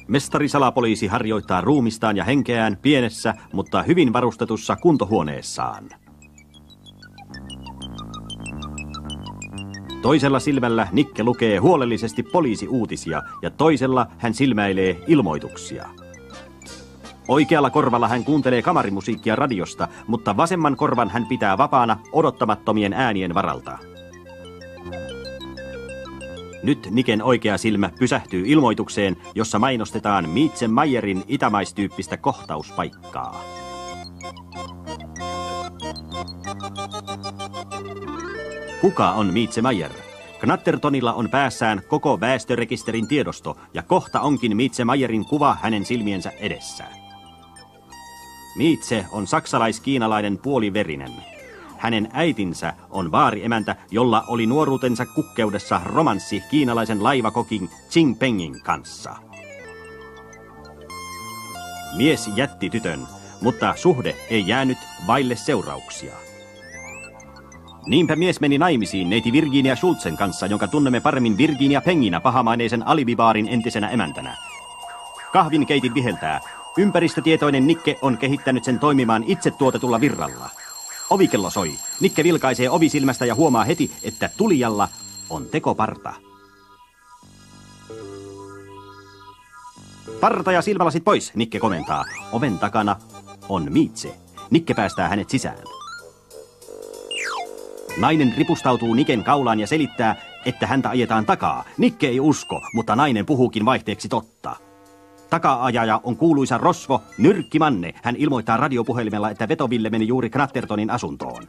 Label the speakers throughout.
Speaker 1: Mestari salapoliisi harjoittaa ruumistaan ja henkeään pienessä, mutta hyvin varustetussa kuntohuoneessaan. Toisella silmällä Nikke lukee huolellisesti poliisiuutisia ja toisella hän silmäilee ilmoituksia. Oikealla korvalla hän kuuntelee kamarimusiikkia radiosta, mutta vasemman korvan hän pitää vapaana odottamattomien äänien varalta. Nyt Niken oikea silmä pysähtyy ilmoitukseen, jossa mainostetaan Mietze Mayerin itämaistyyppistä kohtauspaikkaa. Kuka on Mietze Mayer? Knattertonilla on päässään koko väestörekisterin tiedosto ja kohta onkin Mietze Mayerin kuva hänen silmiensä edessä. Mietze on saksalais-kiinalainen puoliverinen. Hänen äitinsä on vaariemäntä, jolla oli nuoruutensa kukkeudessa romanssi kiinalaisen laivakokin Xing Pengin kanssa. Mies jätti tytön, mutta suhde ei jäänyt vaille seurauksia. Niinpä mies meni naimisiin neiti Virginia Schulzen kanssa, jonka tunnemme paremmin Virginia Penginä pahamaineisen alibibaarin entisenä emäntänä. Kahvin keitin viheltää. Ympäristötietoinen Nikke on kehittänyt sen toimimaan itse tuotetulla virralla. Ovikello soi. Nikke vilkaisee ovisilmästä ja huomaa heti, että tulijalla on tekoparta. Parta ja silmälasit pois, Nikke komentaa. Oven takana on Mietze. Nikke päästää hänet sisään. Nainen ripustautuu Niken kaulaan ja selittää, että häntä ajetaan takaa. Nikke ei usko, mutta nainen puhuukin vaihteeksi totta. Taka-ajaja on kuuluisa rosvo Nyrkkimanne. Hän ilmoittaa radiopuhelimella, että Vetoville meni juuri Knattertonin asuntoon.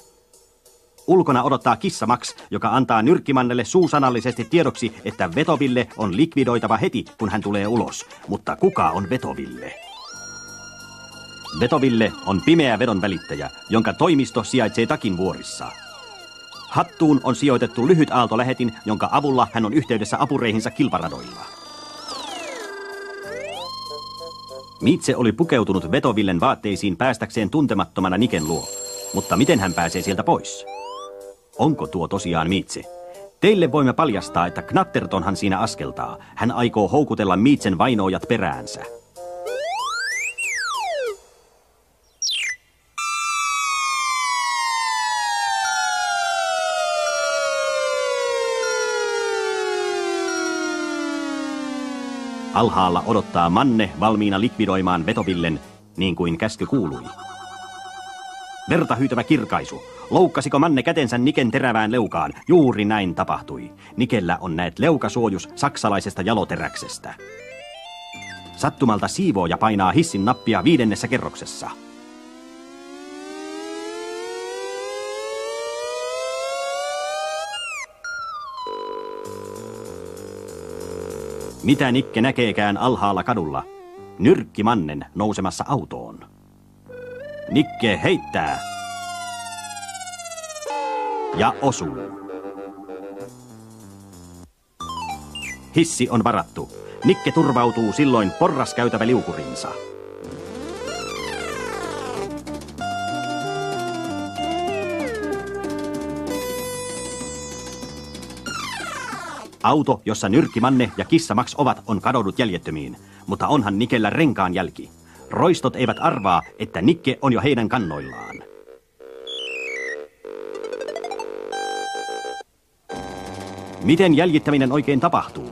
Speaker 1: Ulkona odottaa kissa Max, joka antaa Nyrkkimannelle suusanallisesti tiedoksi, että Vetoville on likvidoitava heti, kun hän tulee ulos. Mutta kuka on Vetoville? Vetoville on pimeä vedonvälittäjä, jonka toimisto sijaitsee Takinvuorissa. Hattuun on sijoitettu lyhyt aaltolähetin, jonka avulla hän on yhteydessä apureihinsa kilparadoilla. Mietze oli pukeutunut Vetovillen vaatteisiin päästäkseen tuntemattomana Niken luo. Mutta miten hän pääsee sieltä pois? Onko tuo tosiaan Mietze? Teille voimme paljastaa, että Knattertonhan siinä askeltaa. Hän aikoo houkutella Mietzen vainoojat peräänsä. Alhaalla odottaa Manne valmiina likvidoimaan Vetovillen, niin kuin käsky kuului. Verta hyytävä kirkaisu. Loukkasiko Manne kätensä Niken terävään leukaan? Juuri näin tapahtui. Nikellä on näet leukasuojus saksalaisesta jaloteräksestä. Sattumalta siivooja painaa hissin nappia 5. kerroksessa. Mitä Nikke näkeekään alhaalla kadulla? Nyrkkimannen nousemassa autoon. Nikke heittää. Ja osuu. Hissi on varattu. Nikke turvautuu silloin porraskäytävä liukurinsa. Auto, jossa Nyrkkimanne ja kissa Max ovat, on kadonnut jäljettömiin, mutta onhan Nikellä renkaan jälki. Roistot eivät arvaa, että Nikke on jo heidän kannoillaan. Miten jäljittäminen oikein tapahtuu?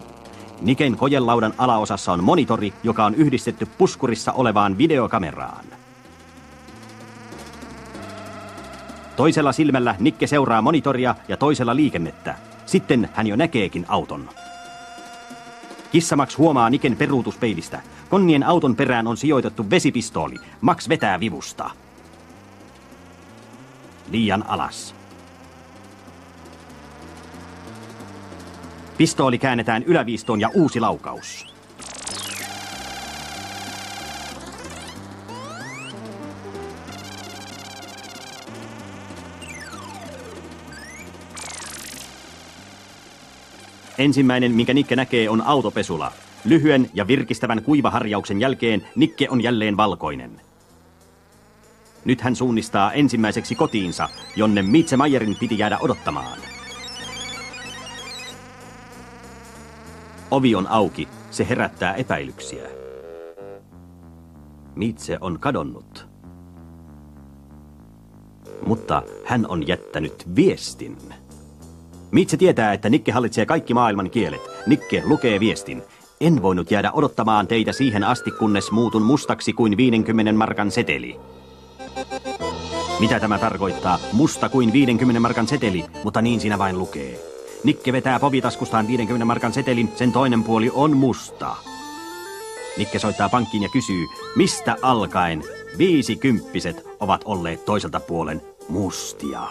Speaker 1: Niken kojelaudan alaosassa on monitori, joka on yhdistetty puskurissa olevaan videokameraan. Toisella silmällä Nikke seuraa monitoria ja toisella liikennettä. Sitten hän jo näkeekin auton. Kissa Max huomaa Niken peruutuspeilistä. Konnien auton perään on sijoitettu vesipistooli. Max vetää vivusta. Liian alas. Pistooli käännetään yläviistoon ja uusi laukaus. Ensimmäinen, minkä Nikke näkee, on autopesula. Lyhyen ja virkistävän kuivaharjauksen jälkeen Nikke on jälleen valkoinen. Nyt hän suunnistaa ensimmäiseksi kotiinsa, jonne Mietze Mayerin piti jäädä odottamaan. Ovi on auki, se herättää epäilyksiä. Mietze on kadonnut. Mutta hän on jättänyt viestin. Mietze tietää, että Nikke hallitsee kaikki maailman kielet. Nikke lukee viestin. En voinut jäädä odottamaan teitä siihen asti, kunnes muutun mustaksi kuin 50 markan seteli. Mitä tämä tarkoittaa? Musta kuin 50 markan seteli, mutta niin siinä vain lukee. Nikke vetää povitaskustaan 50 markan setelin, sen toinen puoli on musta. Nikke soittaa pankkiin ja kysyy, mistä alkaen 50 ovat olleet toiselta puolen mustia.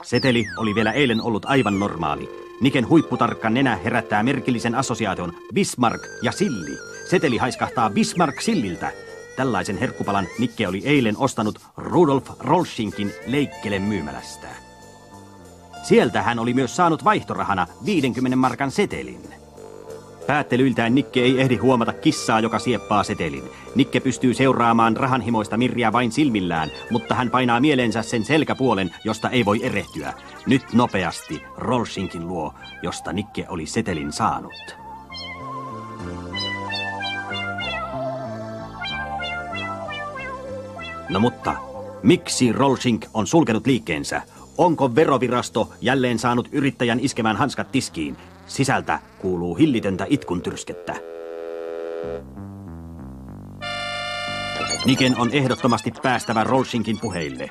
Speaker 1: Seteli oli vielä eilen ollut aivan normaali. Niken huipputarkka nenä herättää merkillisen assosiaation Bismarck ja silli. Seteli haiskahtaa Bismarck-silliltä. Tällaisen herkkupalan Nikke oli eilen ostanut Rudolf Rolschinkin Leikkelen myymälästä. Sieltä hän oli myös saanut vaihtorahana 50 markan setelin. Päättelyiltään Nikke ei ehdi huomata kissaa, joka sieppaa setelin. Nikke pystyy seuraamaan rahanhimoista Mirriä vain silmillään, mutta hän painaa mieleensä sen selkäpuolen, josta ei voi erehtyä. Nyt nopeasti Rolschinkin luo, josta Nikke oli setelin saanut. No mutta, miksi Rolschink on sulkenut liikkeensä? Onko verovirasto jälleen saanut yrittäjän iskemään hanskat tiskiin? Sisältä kuuluu hillitöntä itkun tyrskettä. Niken on ehdottomasti päästävä Rolschinkin puheille.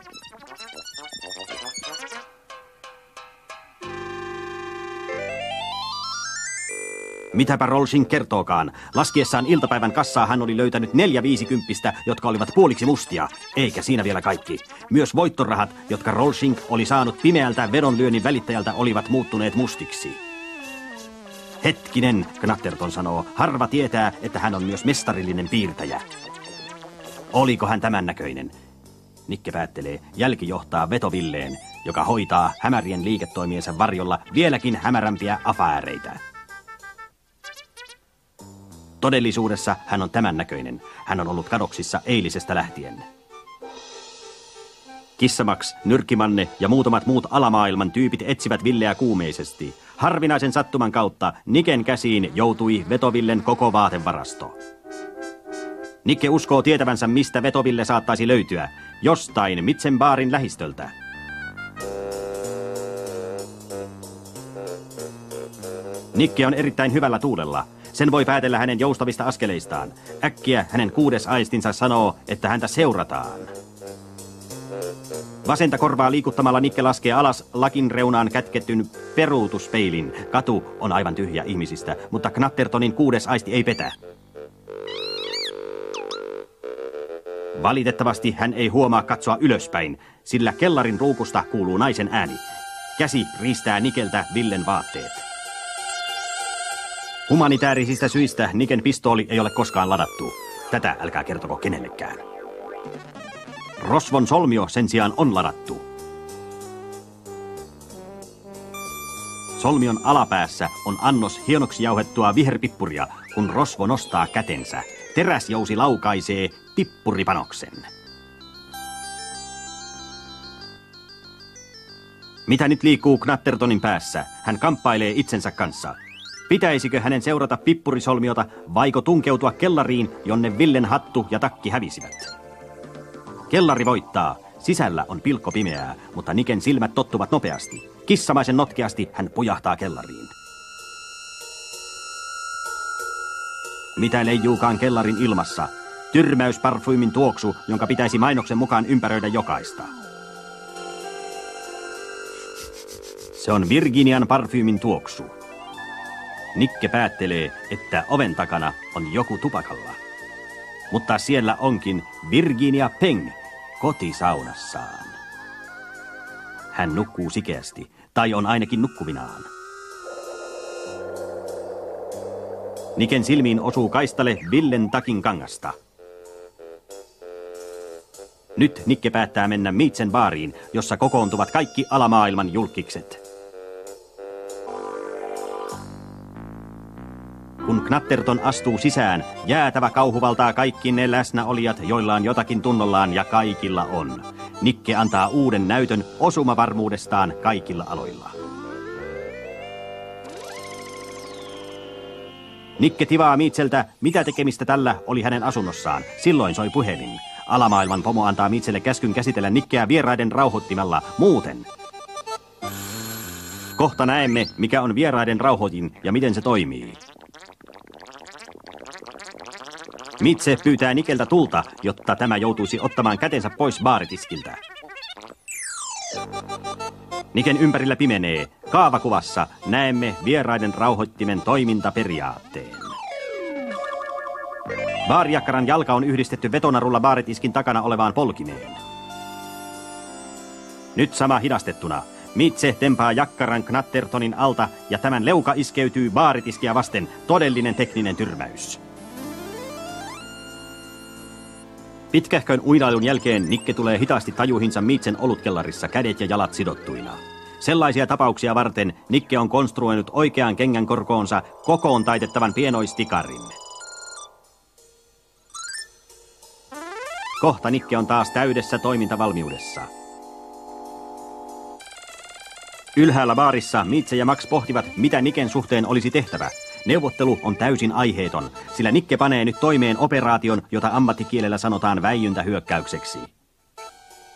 Speaker 1: Mitäpä Rolschink kertookaan. Laskiessaan iltapäivän kassaa hän oli löytänyt 4 50, jotka olivat puoliksi mustia. Eikä siinä vielä kaikki. Myös voittorahat, jotka Rolschink oli saanut pimeältä vedonlyönnin välittäjältä, olivat muuttuneet mustiksi. Hetkinen, Knatterton sanoo. Harva tietää, että hän on myös mestarillinen piirtäjä. Oliko hän tämän näköinen? Nikke päättelee, jälki johtaa Vetovilleen, joka hoitaa hämärien liiketoimiensa varjolla vieläkin hämärämpiä afääreitä. Todellisuudessa hän on tämän näköinen. Hän on ollut kadoksissa eilisestä lähtien. Kissamax, Nyrkkimanne ja muutamat muut alamaailman tyypit etsivät Villeä kuumeisesti. Harvinaisen sattuman kautta Niken käsiin joutui Vetovillen koko vaatevarasto. Nikke uskoo tietävänsä, mistä Vetoville saattaisi löytyä. Jostain Mitzenbaarin lähistöltä. Nikke on erittäin hyvällä tuulella. Sen voi päätellä hänen joustavista askeleistaan. Äkkiä hänen 6. aistinsa sanoo, että häntä seurataan. Vasenta korvaa liikuttamalla Nikke laskee alas lakin reunaan kätketyn peruutuspeilin. Katu on aivan tyhjä ihmisistä, mutta Knattertonin 6. aisti ei petä. Valitettavasti hän ei huomaa katsoa ylöspäin, sillä kellarin ruukusta kuuluu naisen ääni. Käsi riistää Nikeltä Villen vaatteet. Humanitäärisistä syistä Niken pistooli ei ole koskaan ladattu. Tätä älkää kertoko kenellekään. Rosvon solmio sen sijaan on ladattu. Solmion alapäässä on annos hienoksi jauhettua viherpippuria, kun Rosvo nostaa kätensä. Teräsjousi laukaisee pippuripanoksen. Mitä nyt liikkuu Knattertonin päässä? Hän kamppailee itsensä kanssa. Pitäisikö hänen seurata pippurisolmiota vaiko tunkeutua kellariin, jonne Villen hattu ja takki hävisivät? Kellari voittaa. Sisällä on pilkkopimeää, mutta Niken silmät tottuvat nopeasti. Kissamaisen notkeasti hän pujahtaa kellariin. Mitä leijuukaan kellarin ilmassa? Tyrmäysparfyymin tuoksu, jonka pitäisi mainoksen mukaan ympäröidä jokaista. Se on Virginian parfyymin tuoksu. Nikke päättelee, että oven takana on joku tupakalla. Mutta siellä onkin Virginia Peng kotisaunassaan. Hän nukkuu sikeästi, tai on ainakin nukkuvinaan. Niken silmiin osuu kaistale Villen takin kangasta. Nyt Nikke päättää mennä Mitzenbaariin, jossa kokoontuvat kaikki alamaailman julkkikset. Kun Knatterton astuu sisään, jäätävä kauhu valtaa kaikki ne läsnäolijat, joilla on jotakin tunnollaan ja kaikilla on. Nikke antaa uuden näytön osumavarmuudestaan kaikilla aloilla. Nikke tivaa Mitcheltä, mitä tekemistä tällä oli hänen asunnossaan. Silloin soi puhelin. Alamaailman pomo antaa Mitchelle käskyn käsitellä Nikkeä vieraiden rauhoittimella. Muuten. Kohta näemme, mikä on vieraiden rauhoitin ja miten se toimii. Mitche pyytää Nikeltä tulta, jotta tämä joutuisi ottamaan kätensä pois baaritiskiltä. Niken ympärillä pimenee. Kaavakuvassa näemme vieraiden rauhoittimen toimintaperiaatteen. Baarijakkaran jalka on yhdistetty vetonarulla baaritiskin takana olevaan polkimeen. Nyt sama hidastettuna. Mitche tempaa jakkaran Knattertonin alta ja tämän leuka iskeytyy baaritiskiä vasten. Todellinen tekninen tyrmäys. Pitkähkön uinailun jälkeen Nikke tulee hitaasti tajuihinsa Mitchen olutkellarissa kädet ja jalat sidottuina. Sellaisia tapauksia varten Nikke on konstruoinut oikean kengän korkoonsa kokoon taitettavan pienoistikarin. Kohta Nikke on taas täydessä toimintavalmiudessa. Ylhäällä baarissa Mitche ja Max pohtivat, mitä Niken suhteen olisi tehtävä. Neuvottelu on täysin aiheeton, sillä Nikke panee nyt toimeen operaation, jota ammattikielellä sanotaan väijyntähyökkäykseksi.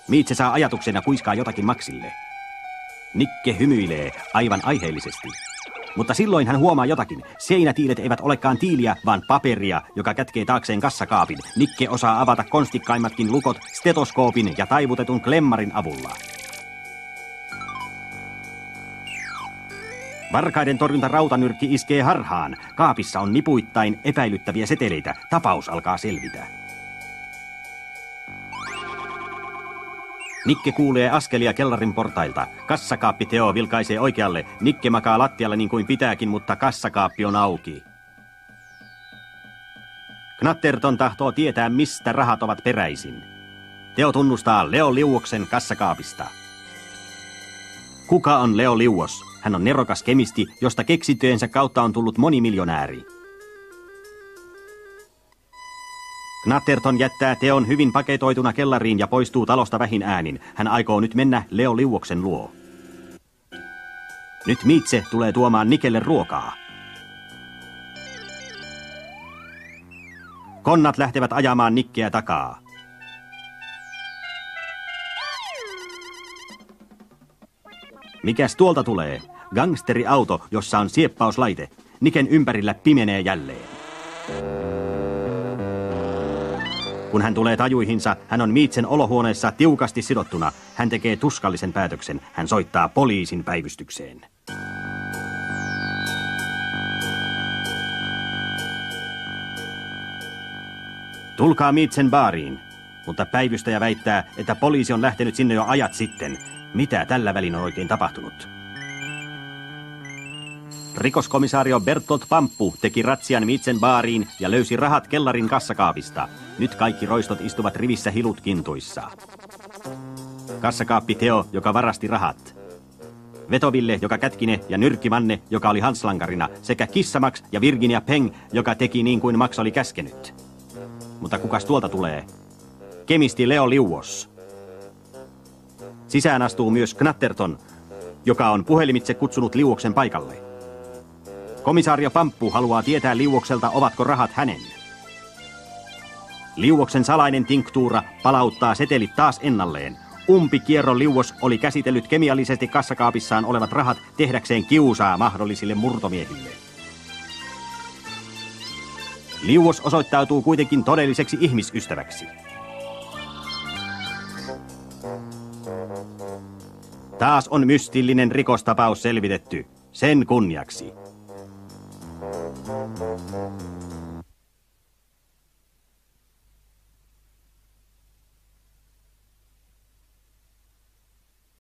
Speaker 1: Mitche saa ajatuksen ja kuiskaa jotakin Maxille. Nikke hymyilee aivan aiheellisesti. Mutta silloin hän huomaa jotakin. Seinätiilet eivät olekaan tiiliä, vaan paperia, joka kätkee taakseen kassakaapin. Nikke osaa avata konstikkaimmatkin lukot stetoskoopin ja taivutetun klemmarin avulla. Varkaiden torjunta rautanyrkki iskee harhaan. Kaapissa on nipuittain epäilyttäviä seteleitä. Tapaus alkaa selvitä. Nikke kuulee askelia kellarin portailta. Kassakaappi Teo vilkaisee oikealle. Nikke makaa lattialla niin kuin pitääkin, mutta kassakaappi on auki. Knatterton tahtoo tietää, mistä rahat ovat peräisin. Teo tunnustaa Leo Liuoksen kassakaapista. Kuka on Leo Liuos? Hän on nerokas kemisti, josta keksintöjensä kautta on tullut monimiljonääri. Knatterton jättää Teon hyvin paketoituna kellariin ja poistuu talosta vähin äänin. Hän aikoo nyt mennä Leo Liuoksen luo. Nyt Mitche tulee tuomaan Nikelle ruokaa. Konnat lähtevät ajamaan Nikkeä takaa. Mikäs tuolta tulee? Gangsteriauto, jossa on sieppauslaite. Niken ympärillä pimenee jälleen. Kun hän tulee tajuihinsa, hän on Mitchen olohuoneessa tiukasti sidottuna. Hän tekee tuskallisen päätöksen. Hän soittaa poliisin päivystykseen. Tulkaa Mitchen baariin. Mutta päivystäjä väittää, että poliisi on lähtenyt sinne jo ajat sitten. Mitä tällä välin on oikein tapahtunut? Rikoskomisaario Bertolt Pamppu teki ratsian Mitchen baariin ja löysi rahat kellarin kassakaapista. Nyt kaikki roistot istuvat rivissä hilut kintuissa. Kassakaappi Teo, joka varasti rahat. Vetoville, joka kätki ne, ja Nyrkkimanne, joka oli hanslankarina, sekä Kissa Max ja Virginia Peng, joka teki niin kuin Max oli käskenyt. Mutta kukas tuolta tulee? Kemisti Leo Liuos. Sisään astuu myös Knatterton, joka on puhelimitse kutsunut Liuoksen paikalle. Komisario Pamppu haluaa tietää Liuokselta, ovatko rahat hänen. Liuoksen salainen tinktuura palauttaa setelit taas ennalleen. Umpikierro Liuos oli käsitellyt kemiallisesti kassakaapissaan olevat rahat tehdäkseen kiusaa mahdollisille murtomiehille. Liuos osoittautuu kuitenkin todelliseksi ihmisystäväksi. Taas on mystillinen rikostapaus selvitetty. Sen kunniaksi.